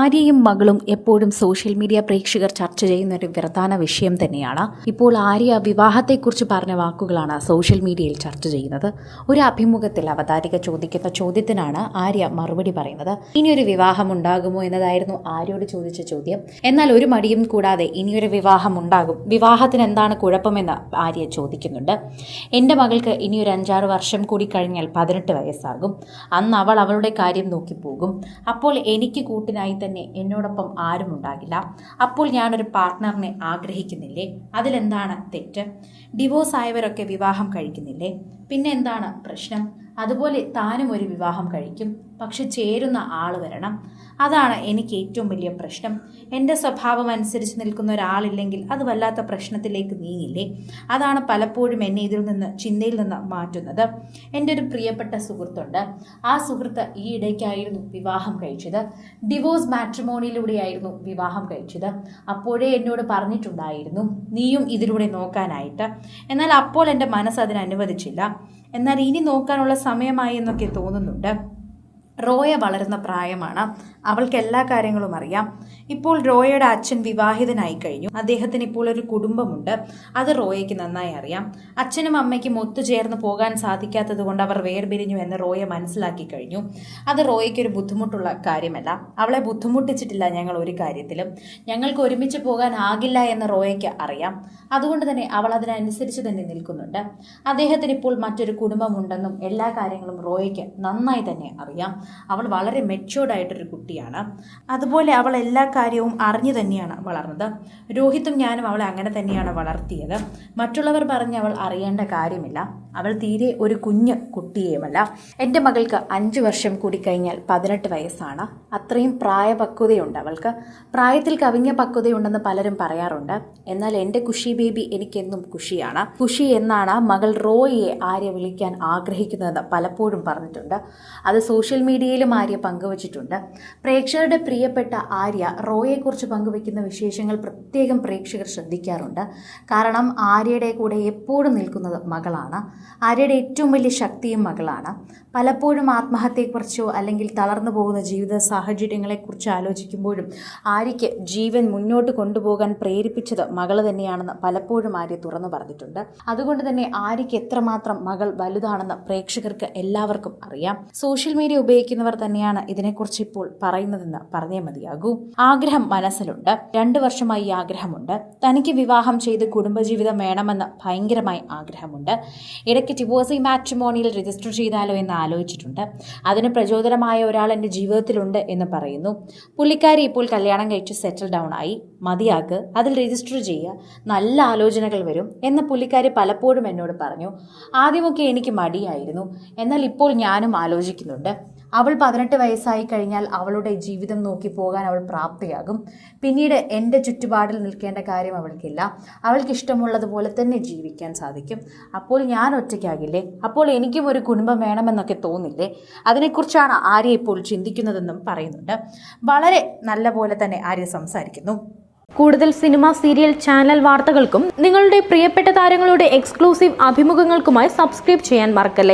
ആര്യയും മകളും എപ്പോഴും social media പ്രേക്ഷകർ ചർച്ച ചെയ്യുന്ന ഒരു പ്രധാന വിഷയം തന്നെയാണ്. ഇപ്പോൾ ആര്യ വിവാഹത്തെക്കുറിച്ച് പറഞ്ഞ വാക്കുകളാണ് സോഷ്യൽ മീഡിയയിൽ ചർച്ച ചെയ്യുന്നത്. ഒരു അഭിമുഖത്തിൽ അവതാരിക ചോദിക്കുന്ന ചോദ്യത്തിനാണ് ആര്യ മറുപടി പറയുന്നത്. ഇനിയൊരു വിവാഹം ഉണ്ടാകുമോ എന്നതായിരുന്നു ആര്യയോട് ചോദിച്ച ചോദ്യം. എന്നാൽ ഒരു മടിയും കൂടാതെ ഇനിയൊരു വിവാഹം ഉണ്ടാകും, വിവാഹത്തിന് എന്താണ് കുഴപ്പമെന്ന് ആര്യ ചോദിക്കുന്നുണ്ട്. എൻ്റെ മകൾക്ക് ഇനിയൊരു 5-6 വർഷം കൂടി കഴിഞ്ഞാൽ 18 വയസ്സാകും. അന്ന് അവൾ അവളുടെ കാര്യം നോക്കി പോകും. അപ്പോൾ എനിക്ക് കൂട്ടിനായി തന്നെ എന്നോടൊപ്പം ആരും ഉണ്ടാകില്ല. അപ്പോൾ ഞാനൊരു പാർട്ട്ണറിനെ ആഗ്രഹിക്കുന്നില്ലേ? അതിലെന്താണ് തെറ്റ്? ഡിവോഴ്സ് ആയവരൊക്കെ വിവാഹം കഴിക്കുന്നില്ലേ? പിന്നെ എന്താണ് പ്രശ്നം? അതുപോലെ താനും ഒരു വിവാഹം കഴിക്കും, പക്ഷെ ചേരുന്ന ആൾ വരണം. അതാണ് എനിക്ക് ഏറ്റവും വലിയ പ്രശ്നം. എൻ്റെ സ്വഭാവം അനുസരിച്ച് നിൽക്കുന്ന ഒരാളില്ലെങ്കിൽ അത് വല്ലാത്ത പ്രശ്നത്തിലേക്ക് നീങ്ങില്ലേ? അതാണ് പലപ്പോഴും എന്നെ ഇതിൽ നിന്ന് ചിന്തയിൽ നിന്ന് മാറ്റുന്നത്. എൻ്റെ ഒരു പ്രിയപ്പെട്ട സുഹൃത്തുണ്ട്. ആ സുഹൃത്ത് ഈ ഇടയ്ക്കായിരുന്നു വിവാഹം കഴിച്ചത്. ഡിവോഴ്സ് മാട്രിമോണിയിലൂടെയായിരുന്നു വിവാഹം കഴിച്ചത്. അപ്പോഴേ എന്നോട് പറഞ്ഞിട്ടുണ്ടായിരുന്നു നീയും ഇതിലൂടെ നോക്കാനായിട്ട്. എന്നാൽ അപ്പോൾ എൻ്റെ മനസ്സ് അതിന് അനുവദിച്ചില്ല. എന്നാൽ ഇനി നോക്കാനുള്ള സമയമായി എന്നൊക്കെ തോന്നുന്നുണ്ട്. റോയ വളരുന്ന പ്രായമാണ്, അവൾക്ക് എല്ലാ കാര്യങ്ങളും അറിയാം. ഇപ്പോൾ റോയയുടെ അച്ഛൻ വിവാഹിതനായി കഴിഞ്ഞു. അദ്ദേഹത്തിന് ഇപ്പോൾ ഒരു കുടുംബമുണ്ട്. അത് റോയയ്ക്ക് നന്നായി അറിയാം. അച്ഛനും അമ്മയ്ക്കും ഒത്തുചേർന്ന് പോകാൻ സാധിക്കാത്തത് കൊണ്ട് അവർ വേർപിരിഞ്ഞു എന്ന് റോയ മനസ്സിലാക്കി കഴിഞ്ഞു. അത് റോയയ്ക്കൊരു ബുദ്ധിമുട്ടുള്ള കാര്യമല്ല. അവളെ ബുദ്ധിമുട്ടിച്ചിട്ടില്ല ഞങ്ങൾ ഒരു കാര്യത്തിലും. ഞങ്ങൾക്ക് ഒരുമിച്ച് പോകാനാകില്ല എന്ന് റോയയ്ക്ക് അറിയാം. അതുകൊണ്ട് തന്നെ അവൾ അതിനനുസരിച്ച് തന്നെ നിൽക്കുന്നുണ്ട്. അദ്ദേഹത്തിന് ഇപ്പോൾ മറ്റൊരു കുടുംബമുണ്ടെന്നും എല്ലാ കാര്യങ്ങളും റോയയ്ക്ക് നന്നായി തന്നെ അറിയാം. അവൾ വളരെ മെച്യൂർഡായിട്ടൊരു കുട്ടിയാണ്. അതുപോലെ അവൾ എല്ലാ കാര്യവും അറിഞ്ഞു തന്നെയാണ് വളർന്നത്. രോഹിത്തും ഞാനും അവളെ അങ്ങനെ തന്നെയാണ് വളർത്തിയത്. മറ്റുള്ളവർ പറഞ്ഞ് അവൾ അറിയേണ്ട കാര്യമില്ല. അവൾ തീരെ ഒരു കുഞ്ഞ് കുട്ടിയുമല്ല. എൻ്റെ മകൾക്ക് 5 വർഷം കൂടി കഴിഞ്ഞാൽ 18 വയസ്സാണ്. അത്രയും പ്രായപക്വതയുണ്ട് അവൾക്ക്. പ്രായത്തിൽ കവിഞ്ഞ പക്വതയുണ്ടെന്ന് പലരും പറയാറുണ്ട്. എന്നാൽ എൻ്റെ കുഷി ബേബി എനിക്കെന്നും കുഷിയാണ്. കുഷി എന്നാണ് മകൾ റോയിയെ ആര്യ വിളിക്കാൻ ആഗ്രഹിക്കുന്നതെന്ന് പലപ്പോഴും പറഞ്ഞിട്ടുണ്ട്. അത് സോഷ്യൽ മീഡിയയിലും ആര്യ പങ്കുവച്ചിട്ടുണ്ട്. പ്രേക്ഷകരുടെ പ്രിയപ്പെട്ട ആര്യ റോയെക്കുറിച്ച് പങ്കുവയ്ക്കുന്ന വിശേഷങ്ങൾ പ്രത്യേകം പ്രേക്ഷകർ ശ്രദ്ധിക്കാറുണ്ട്. കാരണം ആര്യയുടെ കൂടെ എപ്പോഴും നിൽക്കുന്നത് മകളാണ്. ആര്യയുടെ ഏറ്റവും വലിയ ശക്തിയും മകളാണ്. പലപ്പോഴും ആത്മഹത്യയെക്കുറിച്ചോ അല്ലെങ്കിൽ തളർന്നു പോകുന്ന ജീവിത സാഹചര്യങ്ങളെക്കുറിച്ച് ആലോചിക്കുമ്പോഴും ആര്യയ്ക്ക് ജീവൻ മുന്നോട്ട് കൊണ്ടുപോകാൻ പ്രേരിപ്പിച്ചത് മകൾ തന്നെയാണെന്ന് പലപ്പോഴും ആര്യ തുറന്നു പറഞ്ഞിട്ടുണ്ട്. അതുകൊണ്ട് തന്നെ ആര്യയ്ക്ക് എത്രമാത്രം മകൾ വലുതാണെന്ന് പ്രേക്ഷകർക്ക് എല്ലാവർക്കും അറിയാം. സോഷ്യൽ മീഡിയ ഉപയോഗിക്കുന്നവർ തന്നെയാണ് ഇതിനെക്കുറിച്ച് ഇപ്പോൾ പറയുന്നതെന്ന് പറഞ്ഞേ മതിയാകൂ. ആഗ്രഹം മനസ്സിലുണ്ട്. 2 വർഷമായി ഈ ആഗ്രഹമുണ്ട്. തനിക്ക് വിവാഹം ചെയ്ത് കുടുംബജീവിതം വേണമെന്ന് ഭയങ്കരമായി ആഗ്രഹമുണ്ട്. ഇടയ്ക്ക് ഡിവോഴ്സ് മാട്രിമോണിയിൽ രജിസ്റ്റർ ചെയ്താലോ എന്ന് ആലോചിച്ചിട്ടുണ്ട്. അതിന് പ്രചോദനമായ ഒരാൾ എൻ്റെ ജീവിതത്തിലുണ്ട് എന്ന് പറയുന്നു. പുള്ളിക്കാരി ഇപ്പോൾ കല്യാണം കഴിച്ച് സെറ്റിൽ ഡൗൺ ആയി. മതിയാക്ക്, അതിൽ രജിസ്റ്റർ ചെയ്യുക, നല്ല ആലോചനകൾ വരും എന്ന് പുള്ളിക്കാരി പലപ്പോഴും എന്നോട് പറഞ്ഞു. ആദ്യമൊക്കെ എനിക്ക് മടിയായിരുന്നു. എന്നാൽ ഇപ്പോൾ ഞാനും ആലോചിക്കുന്നുണ്ട്. അവൾ 18 വയസ്സായി കഴിഞ്ഞാൽ അവളുടെ ജീവിതം നോക്കി പോകാൻ അവൾ പ്രാപ്തയാകും. പിന്നീട് എൻ്റെ ചുറ്റുപാടിൽ നിൽക്കേണ്ട കാര്യം അവൾക്കില്ല. അവൾക്ക് ഇഷ്ടമുള്ളതുപോലെ തന്നെ ജീവിക്കാൻ സാധിക്കും. അപ്പോൾ ഞാൻ ഒറ്റയ്ക്കാകില്ലേ? അപ്പോൾ എനിക്കും ഒരു കുടുംബം വേണമെന്നൊക്കെ തോന്നില്ലേ? അതിനെക്കുറിച്ചാണ് ആര്യ ഇപ്പോൾ ചിന്തിക്കുന്നതെന്നും പറയുന്നുണ്ട്. വളരെ നല്ല പോലെ തന്നെ ആര്യ സംസാരിക്കുന്നു. കൂടുതൽ സിനിമ, സീരിയൽ, ചാനൽ വാർത്തകൾക്കും നിങ്ങളുടെ പ്രിയപ്പെട്ട താരങ്ങളുടെ എക്സ്ക്ലൂസീവ് അഭിമുഖങ്ങൾക്കുമായി സബ്സ്ക്രൈബ് ചെയ്യാൻ മറക്കല്ലേ.